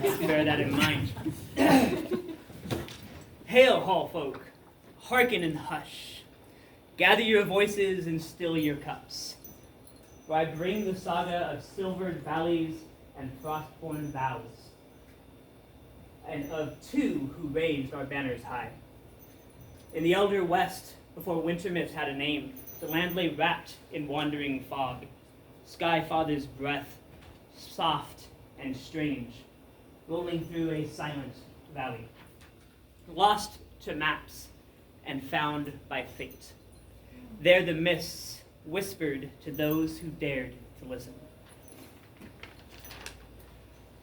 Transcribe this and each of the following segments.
Bear that in mind. Hail, hall folk, hearken and hush. Gather your voices and still your cups. For I bring the saga of silvered valleys and frost-born vows, and of two who raised our banners high. In the elder west, before Wintermist had a name, the land lay wrapped in wandering fog. Sky Father's breath, soft and strange, rolling through a silent valley. Lost to maps and found by fate. There the mists whispered to those who dared to listen.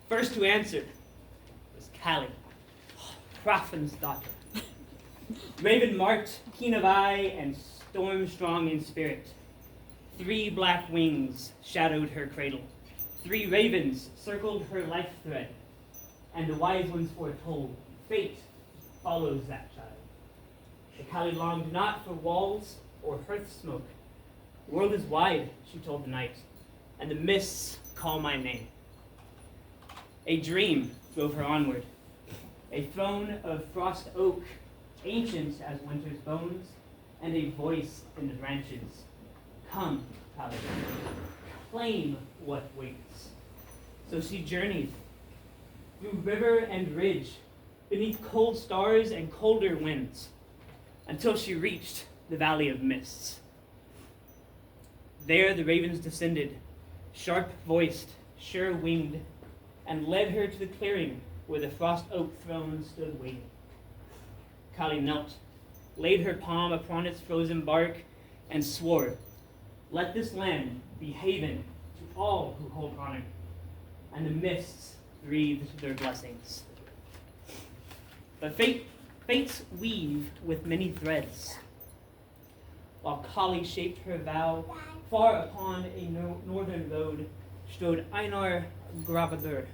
First to answer was Callie, Hrafn's daughter. Raven-marked, keen of eye, and storm-strong in spirit. 3 black wings shadowed her cradle. 3 ravens circled her life thread. And the wise ones foretold, fate follows that child. The Callie longed not for walls or hearth smoke. The world is wide, she told the night, and the mists call my name. A dream drove her onward. A throne of frost oak, ancient as winter's bones, and a voice in the branches. Come, Callie, claim what waits. So she journeyed through river and ridge, beneath cold stars and colder winds, until she reached the Valley of Mists. There the ravens descended, sharp-voiced, sure-winged, and led her to the clearing where the frost oak throne stood waiting. Callie knelt, laid her palm upon its frozen bark, and swore, let this land be haven to all who hold honor. And the mists breathed their blessings. But fates weave with many threads. While Callie shaped her vow, far upon a northern road strode Einar Gravadur,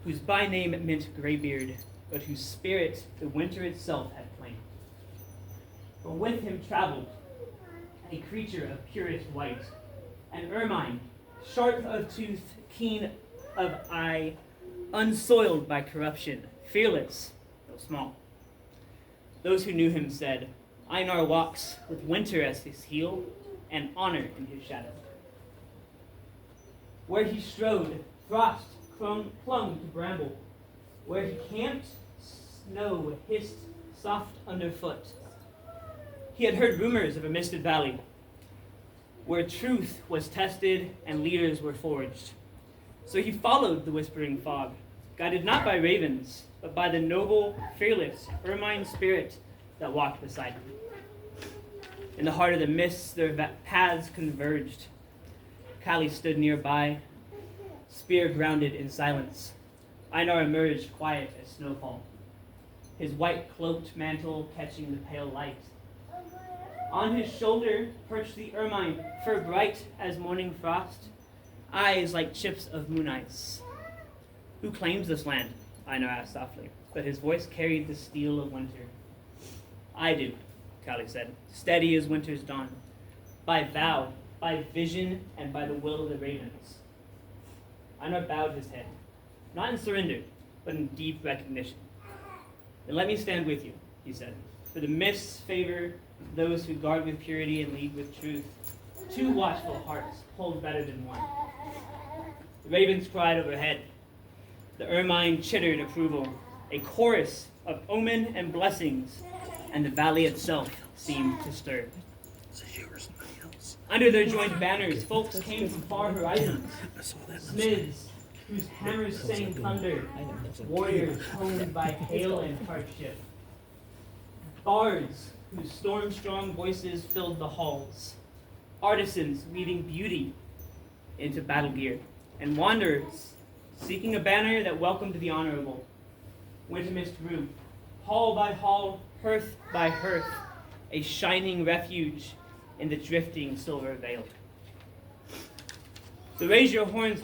whose by name meant graybeard, but whose spirit the winter itself had claimed. For with him traveled a creature of purest white, an ermine, sharp of tooth, keen of eye, unsoiled by corruption, fearless, though small. Those who knew him said, Einar walks with winter as his heel and honor in his shadow. Where he strode, frost clung to bramble. Where he camped, snow hissed soft underfoot. He had heard rumors of a misted valley, where truth was tested and leaders were forged. So he followed the whispering fog, guided not by ravens, but by the noble, fearless, ermine spirit that walked beside him. In the heart of the mists, their paths converged. Callie stood nearby, spear grounded in silence. Einar emerged quiet as snowfall, his white cloaked mantle catching the pale light. On his shoulder perched the ermine, fur bright as morning frost, eyes like chips of moon ice. Who claims this land? Einar asked softly, but his voice carried the steel of winter. I do, Callie said, steady as winter's dawn, by vow, by vision, and by the will of the ravens. Einar bowed his head, not in surrender, but in deep recognition. Then let me stand with you, he said, for the mists favor those who guard with purity and lead with truth. 2 watchful hearts hold better than one. The ravens cried overhead. The ermine chittered approval, a chorus of omen and blessings, and the valley itself seemed to stir. Under their joint banners, folks came from far horizons. Smiths, whose hammers sang thunder, warriors honed by hail and hardship. Bards, whose storm-strong voices filled the halls. Artisans weaving beauty into battle gear. And wanderers, seeking a banner that welcomed the honorable. Wintermist grew, hall by hall, hearth by hearth, a shining refuge in the drifting silver veil. So raise your horns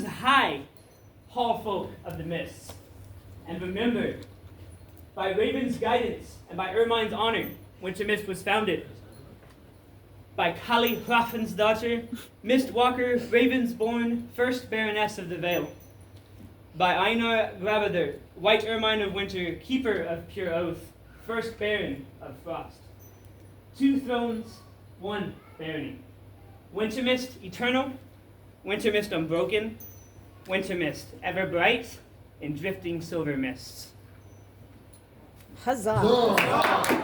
high, hall folk of the mists, and remember, by Raven's guidance and by Ermine's honor, Wintermist was founded. by Kali Hrafn's daughter, Mistwalker, Ravensborn, first Baroness of the Vale. By Einar Grabadr, White Ermine of Winter, Keeper of Pure Oath, first Baron of Frost. 2 thrones, 1 barony. Wintermist eternal, Wintermist unbroken, Wintermist ever bright in drifting silver mists. Huzzah!